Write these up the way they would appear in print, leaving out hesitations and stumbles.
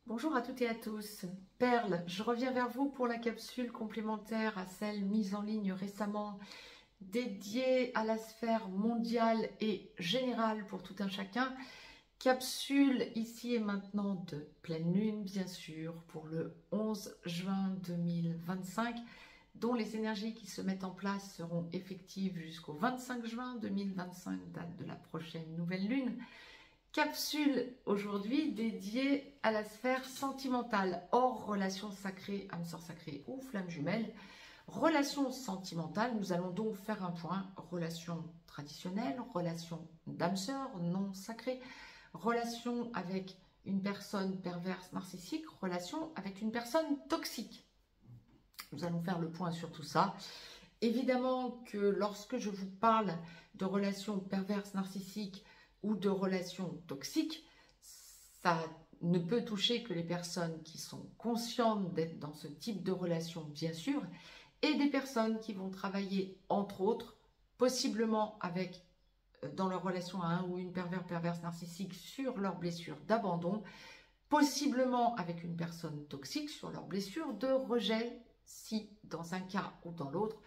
Bonjour à toutes et à tous. Perle, je reviens vers vous pour la capsule complémentaire à celle mise en ligne récemment, dédiée à la sphère mondiale et générale pour tout un chacun. Capsule ici et maintenant de pleine lune, bien sûr, pour le 11 juin 2025, dont les énergies qui se mettent en place seront effectives jusqu'au 25 juin 2025, date de la prochaine nouvelle lune. Capsule aujourd'hui dédiée à la sphère sentimentale, hors relation sacrée, âme sœur sacrée ou flamme jumelle. Relation sentimentale, nous allons donc faire un point. Relation traditionnelle, relation d'âme sœur non sacrée, relation avec une personne perverse narcissique, relation avec une personne toxique. Nous allons faire le point sur tout ça. Évidemment que lorsque je vous parle de relations perverses narcissiques ou de relations toxiques, ça ne peut toucher que les personnes qui sont conscientes d'être dans ce type de relation, bien sûr, et des personnes qui vont travailler, entre autres, possiblement avec, dans leur relation à un ou une perverse narcissique, sur leurs blessures d'abandon, possiblement avec une personne toxique sur leurs blessures de rejet, si dans un cas ou dans l'autre,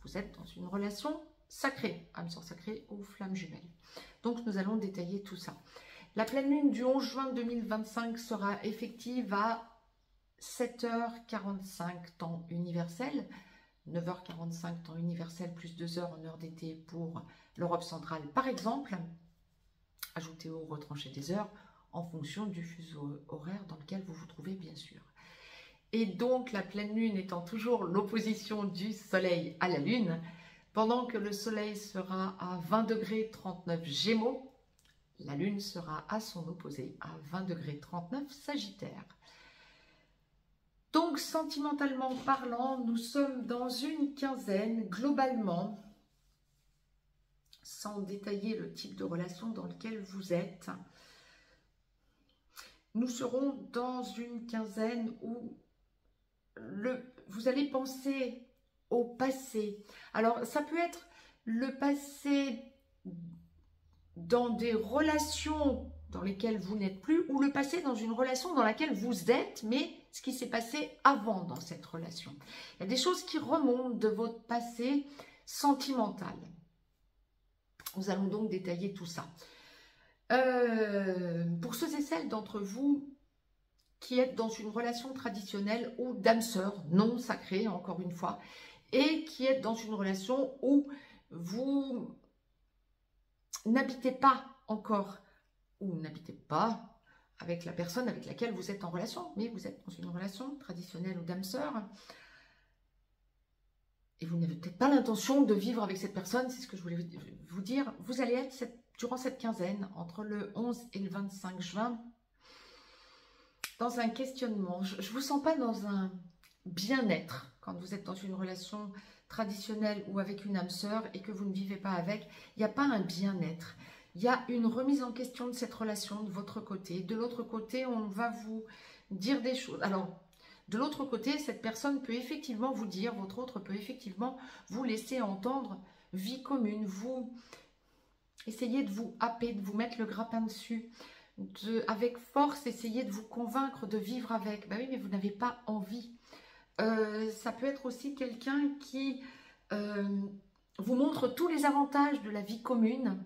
vous êtes dans une relation sacrée, âme sœur sacrée ou flamme jumelle. Donc nous allons détailler tout ça. La pleine lune du 11 juin 2025 sera effective à 7h45 temps universel, 9h45 temps universel plus 2 heures en heure d'été pour l'Europe centrale par exemple. Ajoutez ou retranchez des heures en fonction du fuseau horaire dans lequel vous vous trouvez bien sûr. Et donc la pleine lune étant toujours l'opposition du soleil à la lune, pendant que le soleil sera à 20 degrés 39 Gémeaux, la lune sera à son opposé à 20 degrés 39 Sagittaire. Donc sentimentalement parlant, nous sommes dans une quinzaine globalement, sans détailler le type de relation dans lequel vous êtes. Nous serons dans une quinzaine où vous allez penser au passé. Alors, ça peut être le passé dans des relations dans lesquelles vous n'êtes plus ou le passé dans une relation dans laquelle vous êtes, mais ce qui s'est passé avant dans cette relation. Il y a des choses qui remontent de votre passé sentimental. Nous allons donc détailler tout ça. Pour ceux et celles d'entre vous qui êtes dans une relation traditionnelle ou d'âme sœur non sacrée, encore une fois, et qui êtes dans une relation où vous n'habitez pas encore, ou n'habitez pas avec la personne avec laquelle vous êtes en relation, mais vous êtes dans une relation traditionnelle ou d'âme sœur, et vous n'avez peut-être pas l'intention de vivre avec cette personne, c'est ce que je voulais vous dire. Vous allez être, durant cette quinzaine, entre le 11 et le 25 juin, dans un questionnement. Je ne vous sens pas dans un bien-être quand vous êtes dans une relation traditionnelle ou avec une âme sœur et que vous ne vivez pas avec. Il n'y a pas un bien-être. Il y a une remise en question de cette relation de votre côté. De l'autre côté, on va vous dire des choses. Alors, de l'autre côté, cette personne peut effectivement vous dire, votre autre peut effectivement vous laisser entendre vie commune. Vous essayez de vous happer, de vous mettre le grappin dessus. Avec force, essayer de vous convaincre de vivre avec. Ben oui, mais vous n'avez pas envie. Ça peut être aussi quelqu'un qui vous montre tous les avantages de la vie commune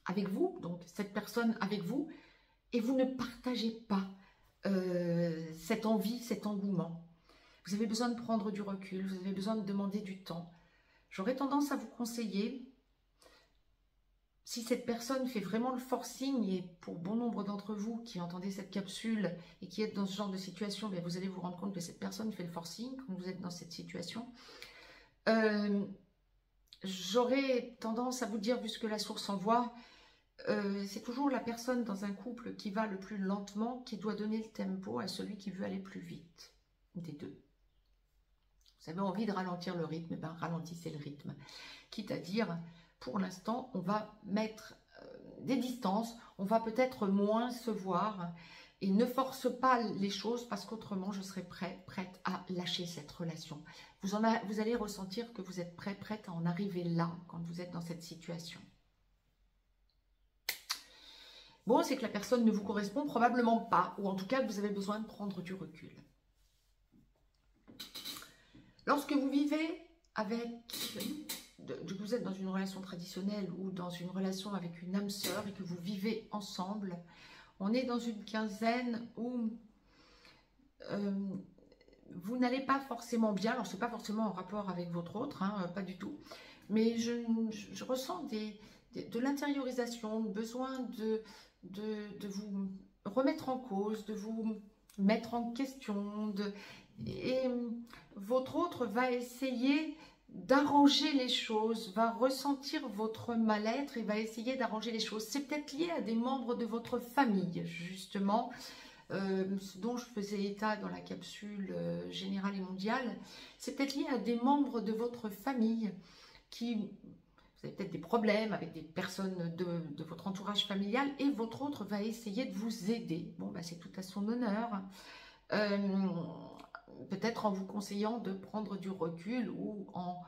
avec vous, donc cette personne avec vous, et vous ne partagez pas cette envie, cet engouement. Vous avez besoin de prendre du recul, vous avez besoin de demander du temps. J'aurais tendance à vous conseiller, si cette personne fait vraiment le forcing, et pour bon nombre d'entre vous qui entendez cette capsule et qui êtes dans ce genre de situation, bien vous allez vous rendre compte que cette personne fait le forcing quand vous êtes dans cette situation. J'aurais tendance à vous dire, puisque la source envoie, c'est toujours la personne dans un couple qui va le plus lentement qui doit donner le tempo à celui qui veut aller plus vite, des deux. Vous avez envie de ralentir le rythme, ben ralentissez le rythme. Quitte à dire, pour l'instant, on va mettre des distances, on va peut-être moins se voir et ne force pas les choses parce qu'autrement, je serai prête à lâcher cette relation. Vous allez ressentir que vous êtes prête à en arriver là quand vous êtes dans cette situation. Bon, c'est que la personne ne vous correspond probablement pas, ou en tout cas, vous avez besoin de prendre du recul. Lorsque vous vivez avec, vous êtes dans une relation traditionnelle ou dans une relation avec une âme sœur et que vous vivez ensemble, on est dans une quinzaine où vous n'allez pas forcément bien. Alors, ce n'est pas forcément en rapport avec votre autre, hein, pas du tout. Mais je ressens de l'intériorisation, le besoin de vous remettre en cause, de vous mettre en question. Et votre autre va essayer d'arranger les choses, va ressentir votre mal-être et va essayer d'arranger les choses. C'est peut-être lié à des membres de votre famille, justement, ce dont je faisais état dans la capsule générale et mondiale. C'est peut-être lié à des membres de votre famille qui... Vous avez peut-être des problèmes avec des personnes de votre entourage familial et votre autre va essayer de vous aider. Bon, bah, c'est tout à son honneur. Peut-être en vous conseillant de prendre du recul ou en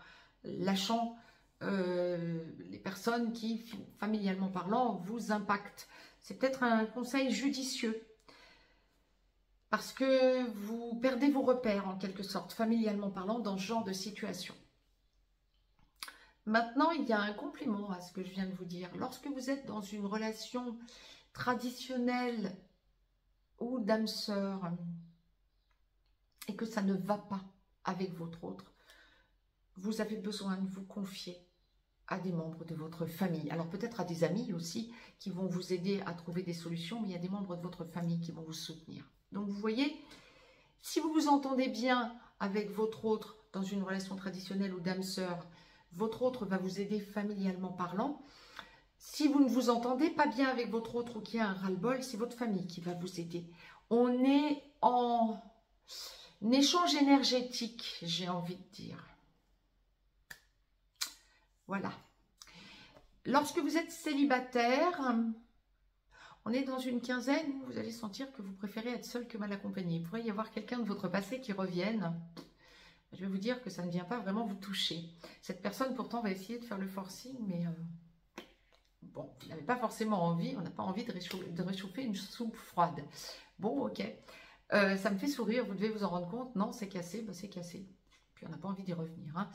lâchant les personnes qui, familialement parlant, vous impactent. C'est peut-être un conseil judicieux parce que vous perdez vos repères en quelque sorte, familialement parlant, dans ce genre de situation. Maintenant, il y a un complément à ce que je viens de vous dire. Lorsque vous êtes dans une relation traditionnelle ou d'âme sœur et que ça ne va pas avec votre autre, vous avez besoin de vous confier à des membres de votre famille. Alors peut-être à des amis aussi qui vont vous aider à trouver des solutions, mais il y a des membres de votre famille qui vont vous soutenir. Donc vous voyez, si vous vous entendez bien avec votre autre dans une relation traditionnelle ou d'âme sœur, votre autre va vous aider familialement parlant. Si vous ne vous entendez pas bien avec votre autre ou qu'il y a un ras-le-bol, c'est votre famille qui va vous aider. On est en échange énergétique, j'ai envie de dire. Voilà. Lorsque vous êtes célibataire, on est dans une quinzaine où vous allez sentir que vous préférez être seul que mal accompagné. Il pourrait y avoir quelqu'un de votre passé qui revienne. Je vais vous dire que ça ne vient pas vraiment vous toucher. Cette personne, pourtant, va essayer de faire le forcing, mais bon, vous n'avez pas forcément envie, on n'a pas envie de réchauffer une soupe froide. Bon, ok. Ça me fait sourire, vous devez vous en rendre compte. Non, c'est cassé, bah, c'est cassé. Puis on n'a pas envie d'y revenir. Hein.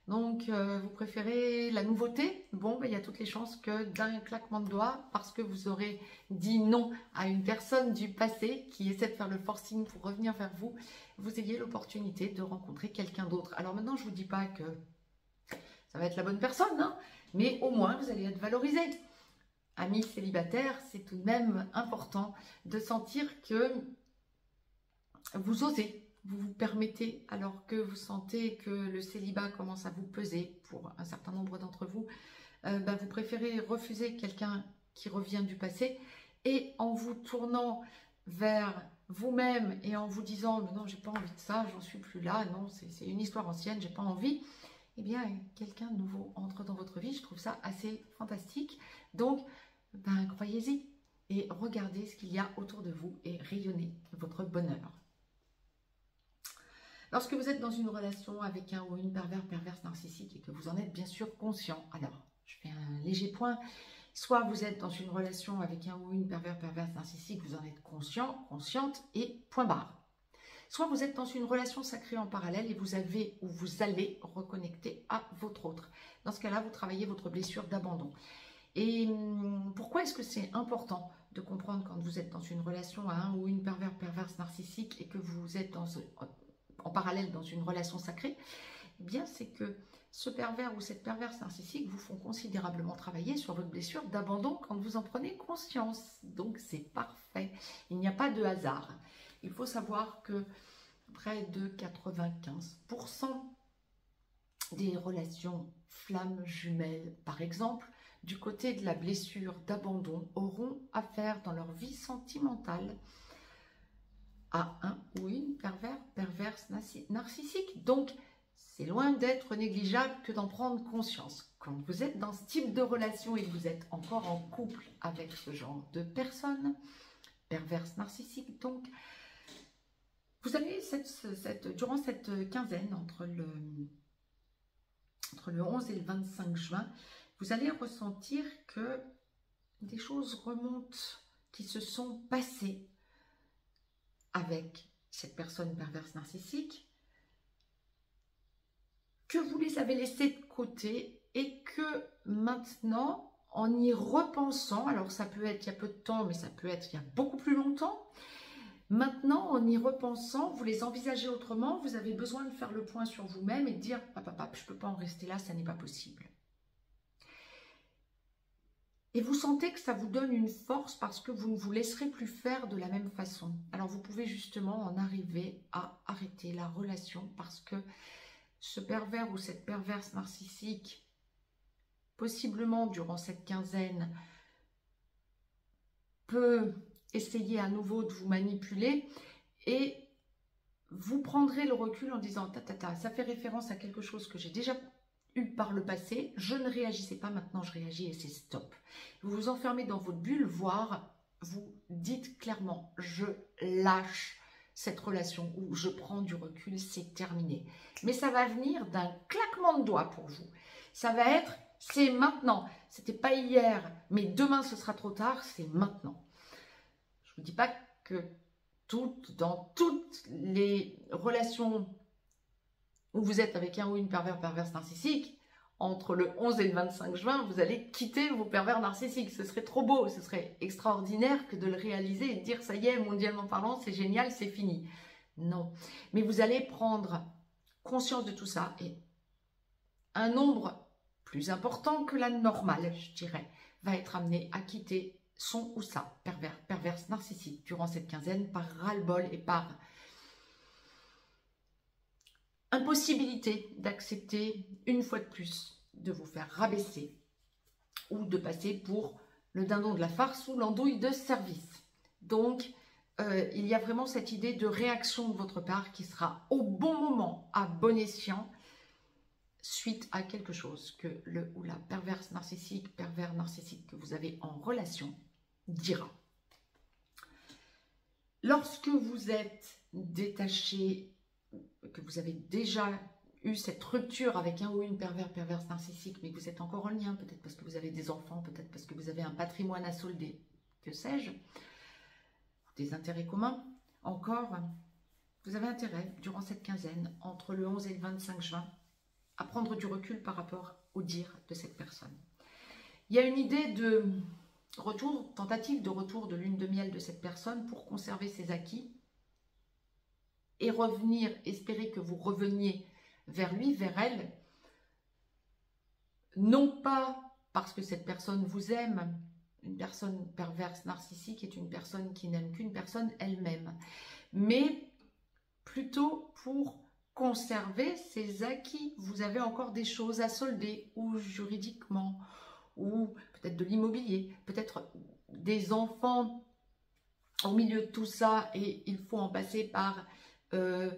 Donc, vous préférez la nouveauté? Bon, bah, il y a toutes les chances que d'un claquement de doigts, parce que vous aurez dit non à une personne du passé qui essaie de faire le forcing pour revenir vers vous, vous ayez l'opportunité de rencontrer quelqu'un d'autre. Alors maintenant, je ne vous dis pas que ça va être la bonne personne, hein, mais au moins, vous allez être valorisé. Amis célibataires, c'est tout de même important de sentir que vous osez. Vous vous permettez, alors que vous sentez que le célibat commence à vous peser pour un certain nombre d'entre vous, vous préférez refuser quelqu'un qui revient du passé et en vous tournant vers vous-même et en vous disant « non, j'ai pas envie de ça, j'en suis plus là, non, c'est une histoire ancienne, j'ai pas envie », eh bien, quelqu'un de nouveau entre dans votre vie. Je trouve ça assez fantastique. Donc, croyez-y et regardez ce qu'il y a autour de vous et rayonnez votre bonheur. Lorsque vous êtes dans une relation avec un ou une perverse narcissique et que vous en êtes bien sûr conscient, alors je fais un léger point, soit vous êtes dans une relation avec un ou une perverse narcissique, vous en êtes conscient, consciente et point barre. Soit vous êtes dans une relation sacrée en parallèle et vous avez ou vous allez reconnecter à votre autre. Dans ce cas-là, vous travaillez votre blessure d'abandon. Et pourquoi est-ce que c'est important de comprendre quand vous êtes dans une relation à un ou une perverse narcissique et que vous êtes en parallèle dans une relation sacrée? Eh bien, c'est que ce pervers ou cette perverse narcissique vous font considérablement travailler sur votre blessure d'abandon quand vous en prenez conscience. Donc, c'est parfait. Il n'y a pas de hasard. Il faut savoir que près de 95% des relations flammes jumelles, par exemple, du côté de la blessure d'abandon, auront affaire dans leur vie sentimentale à un ou une perverse narcissique. Donc, c'est loin d'être négligeable que d'en prendre conscience. Quand vous êtes dans ce type de relation et que vous êtes encore en couple avec ce genre de personnes, perverses narcissiques, donc, vous allez, durant cette quinzaine, entre le 11 et le 25 juin, vous allez ressentir que des choses remontent qui se sont passées avec cette personne perverse narcissique, que vous les avez laissées de côté et que maintenant, en y repensant, alors ça peut être il y a peu de temps, mais ça peut être il y a beaucoup plus longtemps, maintenant, en y repensant, vous les envisagez autrement, vous avez besoin de faire le point sur vous-même et de dire « Papa, je ne peux pas en rester là, ça n'est pas possible ». Et vous sentez que ça vous donne une force parce que vous ne vous laisserez plus faire de la même façon. Alors vous pouvez justement en arriver à arrêter la relation parce que ce pervers ou cette perverse narcissique, possiblement durant cette quinzaine, peut essayer à nouveau de vous manipuler et vous prendrez le recul en disant ça fait référence à quelque chose que j'ai déjà eu par le passé, je ne réagissais pas, maintenant je réagis et c'est stop. Vous vous enfermez dans votre bulle, voire vous dites clairement je lâche cette relation ou je prends du recul, c'est terminé. Mais ça va venir d'un claquement de doigts pour vous. Ça va être c'est maintenant, c'était pas hier, mais demain ce sera trop tard, c'est maintenant. Je ne vous dis pas que dans toutes les relations où vous êtes avec un ou une perverse narcissique, entre le 11 et le 25 juin, vous allez quitter vos pervers narcissiques. Ce serait trop beau, ce serait extraordinaire que de le réaliser et de dire ça y est, mondialement parlant, c'est génial, c'est fini. Non, mais vous allez prendre conscience de tout ça et un nombre plus important que la normale, je dirais, va être amené à quitter son ou sa perverse narcissique durant cette quinzaine par ras-le-bol et par impossibilité d'accepter une fois de plus de vous faire rabaisser ou de passer pour le dindon de la farce ou l'andouille de service. Donc, il y a vraiment cette idée de réaction de votre part qui sera au bon moment, à bon escient, suite à quelque chose que le ou la pervers narcissique que vous avez en relation dira. Lorsque vous êtes détaché, que vous avez déjà eu cette rupture avec un ou une perverse narcissique, mais que vous êtes encore en lien, peut-être parce que vous avez des enfants, peut-être parce que vous avez un patrimoine à solder, que sais-je, des intérêts communs, encore, vous avez intérêt, durant cette quinzaine, entre le 11 et le 25 juin, à prendre du recul par rapport au dire de cette personne. Il y a une idée de retour, tentative de retour de lune de miel de cette personne pour conserver ses acquis et revenir, espérer que vous reveniez vers lui, vers elle, non pas parce que cette personne vous aime, une personne perverse narcissique est une personne qui n'aime qu'une personne elle-même, mais plutôt pour conserver ses acquis. Vous avez encore des choses à solder, ou juridiquement, ou peut-être de l'immobilier, peut-être des enfants au milieu de tout ça, et il faut en passer par la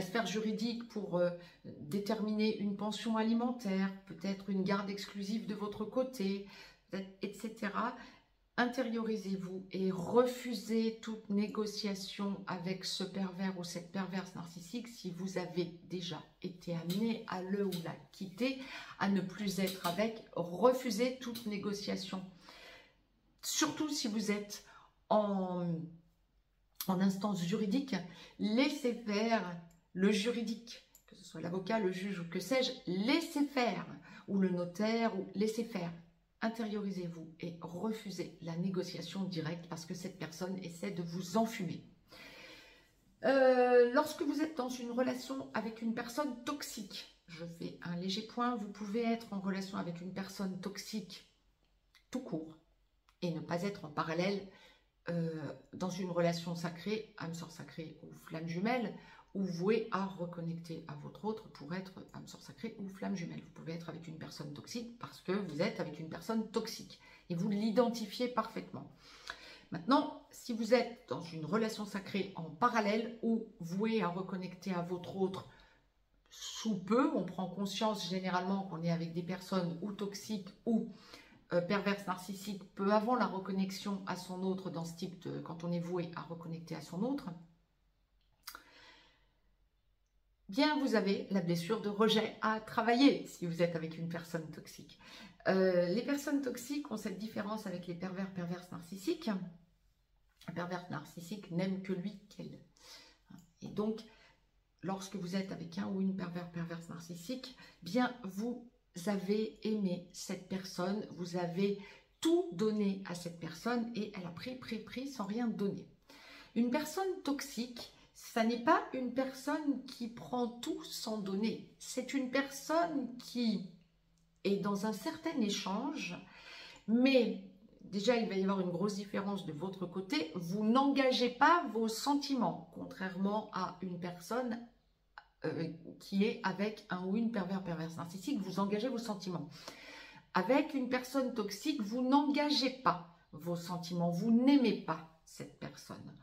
sphère juridique pour déterminer une pension alimentaire, peut-être une garde exclusive de votre côté, etc. Intériorisez-vous et refusez toute négociation avec ce pervers ou cette perverse narcissique si vous avez déjà été amené à le ou la quitter, à ne plus être avec. Refusez toute négociation. Surtout si vous êtes en instance juridique, laissez faire le juridique, que ce soit l'avocat, le juge ou que sais-je, laissez faire, ou le notaire, ou laissez faire. Intériorisez-vous et refusez la négociation directe parce que cette personne essaie de vous enfumer. Lorsque vous êtes dans une relation avec une personne toxique, je fais un léger point, vous pouvez être en relation avec une personne toxique tout court et ne pas être en parallèle dans une relation sacrée, âme sœur sacrée ou flamme jumelle, ou voué à reconnecter à votre autre pour être âme sœur sacrée ou flamme jumelle. Vous pouvez être avec une personne toxique parce que vous êtes avec une personne toxique et vous l'identifiez parfaitement. Maintenant, si vous êtes dans une relation sacrée en parallèle ou voué à reconnecter à votre autre sous peu, on prend conscience généralement qu'on est avec des personnes ou toxiques ou perverse narcissique peu avant la reconnexion à son autre dans ce type de... quand on est voué à reconnecter à son autre. bien vous avez la blessure de rejet à travailler si vous êtes avec une personne toxique. Les personnes toxiques ont cette différence avec les perverses narcissiques. Un pervers narcissique n'aime que lui qu'elle. Et donc, lorsque vous êtes avec un ou une perverse narcissique, bien vous avez aimé cette personne, vous avez tout donné à cette personne et elle a pris sans rien donner. Une personne toxique, ça n'est pas une personne qui prend tout sans donner. C'est une personne qui est dans un certain échange, mais déjà il va y avoir une grosse différence de votre côté. Vous n'engagez pas vos sentiments, contrairement à une personne qui est avec un ou une perverse narcissique, vous engagez vos sentiments. Avec une personne toxique, vous n'engagez pas vos sentiments, vous n'aimez pas cette personne.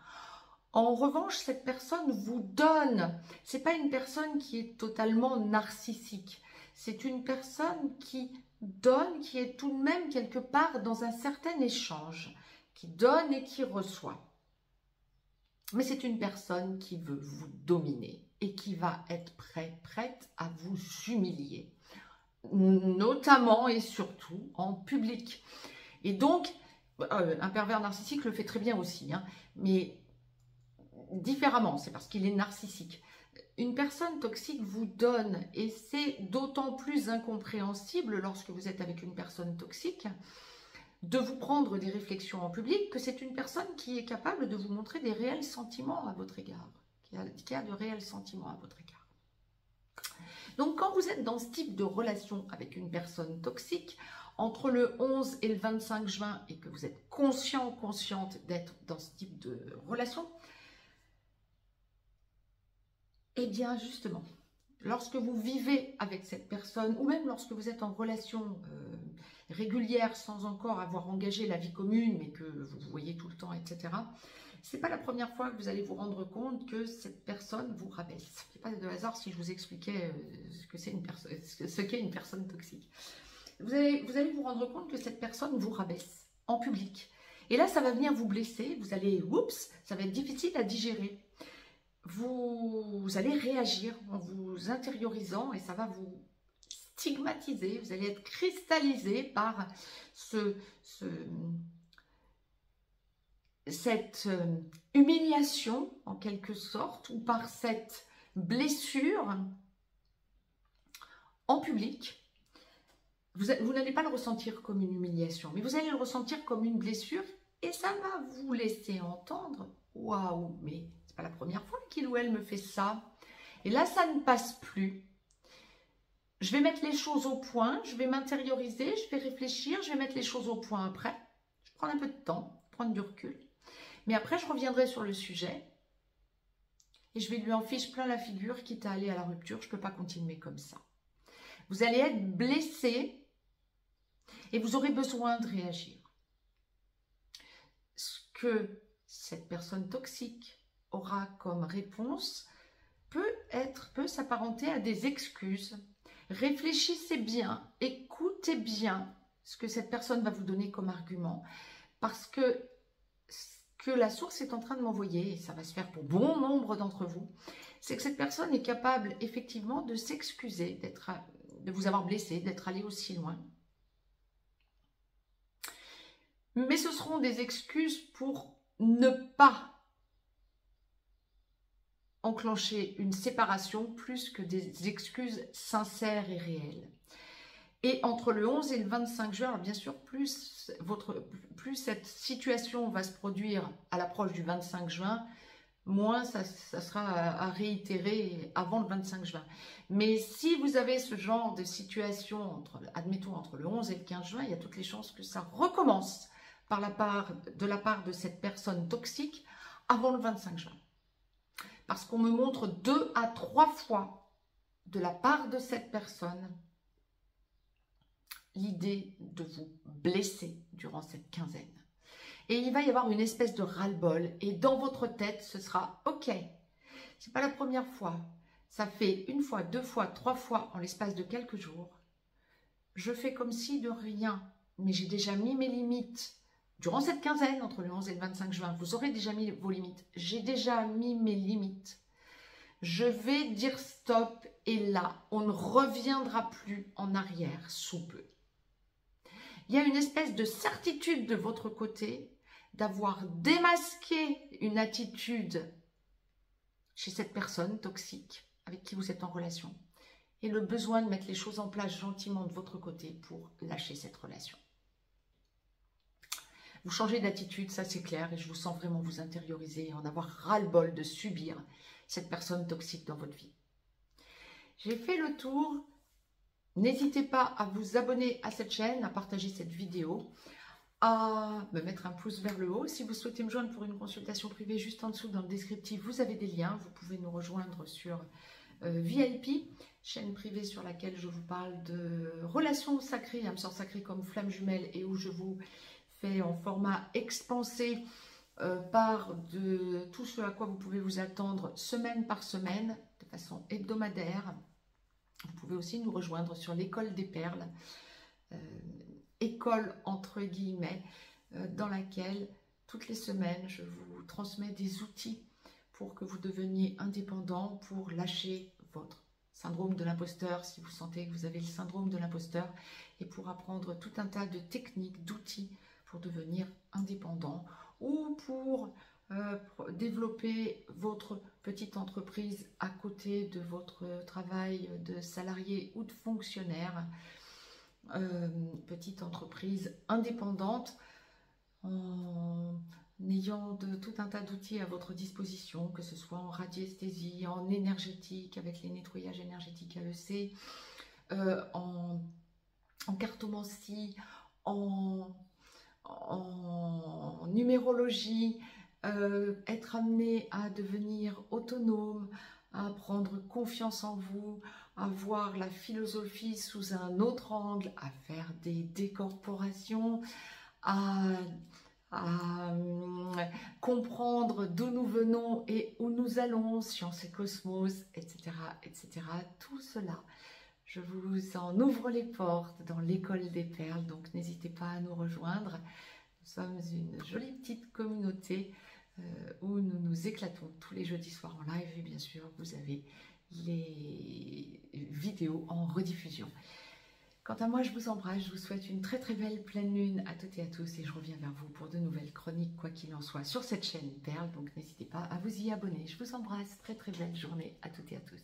En revanche, cette personne vous donne. C'est pas une personne qui est totalement narcissique. C'est une personne qui donne, qui est tout de même quelque part dans un certain échange, qui donne et qui reçoit. Mais c'est une personne qui veut vous dominer et qui va être prête à vous humilier, notamment et surtout en public. Et donc, un pervers narcissique le fait très bien aussi, hein, mais différemment, c'est parce qu'il est narcissique. Une personne toxique vous donne, et c'est d'autant plus incompréhensible lorsque vous êtes avec une personne toxique, de vous prendre des réflexions en public, que c'est une personne qui est capable de vous montrer des réels sentiments à votre égard, qui a de réels sentiments à votre égard. Donc quand vous êtes dans ce type de relation avec une personne toxique, entre le 11 et le 25 juin, et que vous êtes consciente d'être dans ce type de relation, eh bien justement, lorsque vous vivez avec cette personne, ou même lorsque vous êtes en relation régulière sans encore avoir engagé la vie commune, mais que vous voyez tout le temps, etc., c'est pas la première fois que vous allez vous rendre compte que cette personne vous rabaisse. Il n'y a pas de hasard si je vous expliquais ce qu'est une personne toxique. Vous allez vous rendre compte que cette personne vous rabaisse en public. Et là, ça va venir vous blesser. Vous allez, oups, ça va être difficile à digérer. Vous allez réagir en vous intériorisant et ça va vous stigmatiser. Vous allez être cristallisé par cette humiliation en quelque sorte, ou par cette blessure en public. Vous n'allez pas le ressentir comme une humiliation, mais vous allez le ressentir comme une blessure et ça va vous laisser entendre « Waouh, mais c'est pas la première fois qu'il ou elle me fait ça. » Et là, ça ne passe plus. Je vais mettre les choses au point, je vais m'intérioriser, je vais réfléchir, je vais mettre les choses au point après. Je prends un peu de temps, prendre du recul. Mais après, je reviendrai sur le sujet et je vais lui en fiche plein la figure, quitte à aller à la rupture. Je ne peux pas continuer comme ça. Vous allez être blessé et vous aurez besoin de réagir. Ce que cette personne toxique aura comme réponse peut s'apparenter à des excuses. Réfléchissez bien, écoutez bien ce que cette personne va vous donner comme argument, parce que la source est en train de m'envoyer, et ça va se faire pour bon nombre d'entre vous, c'est que cette personne est capable effectivement de s'excuser, de vous avoir blessé, d'être allé aussi loin. Mais ce seront des excuses pour ne pas enclencher une séparation plus que des excuses sincères et réelles. Et entre le 11 et le 25 juin, alors bien sûr, plus cette situation va se produire à l'approche du 25 juin, moins ça sera à réitérer avant le 25 juin. Mais si vous avez ce genre de situation, admettons entre le 11 et le 15 juin, il y a toutes les chances que ça recommence de la part de cette personne toxique avant le 25 juin. Parce qu'on me montre 2 à 3 fois de la part de cette personne l'idée de vous blesser durant cette quinzaine. Et il va y avoir une espèce de ras-le-bol. Et dans votre tête, ce sera « Ok, c'est pas la première fois. Ça fait 1 fois, 2 fois, 3 fois en l'espace de quelques jours. Je fais comme si de rien. Mais j'ai déjà mis mes limites. Durant cette quinzaine, entre le 11 et le 25 juin, vous aurez déjà mis vos limites. J'ai déjà mis mes limites. Je vais dire stop et là, on ne reviendra plus en arrière sous peu. Il y a une espèce de certitude de votre côté d'avoir démasqué une attitude chez cette personne toxique avec qui vous êtes en relation et le besoin de mettre les choses en place gentiment de votre côté pour lâcher cette relation. Vous changez d'attitude, ça c'est clair, et je vous sens vraiment vous intérioriser et en avoir ras-le-bol de subir cette personne toxique dans votre vie. J'ai fait le tour. N'hésitez pas à vous abonner à cette chaîne, à partager cette vidéo, à me mettre un pouce vers le haut. Si vous souhaitez me joindre pour une consultation privée, juste en dessous dans le descriptif, vous avez des liens. Vous pouvez nous rejoindre sur VIP, chaîne privée sur laquelle je vous parle de relations sacrées, âme sœur sacrée comme flamme jumelle, et où je vous fais en format expansé part de tout ce à quoi vous pouvez vous attendre semaine par semaine, de façon hebdomadaire. Vous pouvez aussi nous rejoindre sur l'école des perles, école entre guillemets, dans laquelle toutes les semaines je vous transmets des outils pour que vous deveniez indépendant, pour lâcher votre syndrome de l'imposteur si vous sentez que vous avez le syndrome de l'imposteur, et pour apprendre tout un tas de techniques, d'outils pour devenir indépendant ou pour développer votre petite entreprise à côté de votre travail de salarié ou de fonctionnaire. Petite entreprise indépendante en ayant tout un tas d'outils à votre disposition, que ce soit en radiesthésie, en énergétique avec les nettoyages énergétiques AEC, en cartomancie, en numérologie, être amené à devenir autonome, à prendre confiance en vous, à voir la philosophie sous un autre angle, à faire des décorporations, à comprendre d'où nous venons et où nous allons, science et cosmos, etc., etc. Tout cela, je vous en ouvre les portes dans l'école des perles, donc n'hésitez pas à nous rejoindre. Nous sommes une jolie petite communauté où nous nous éclatons tous les jeudis soirs en live, et bien sûr vous avez les vidéos en rediffusion. Quant à moi, je vous embrasse, je vous souhaite une très très belle pleine lune à toutes et à tous, et je reviens vers vous pour de nouvelles chroniques, quoi qu'il en soit, sur cette chaîne Perle, donc n'hésitez pas à vous y abonner. Je vous embrasse, très très belle journée à toutes et à tous.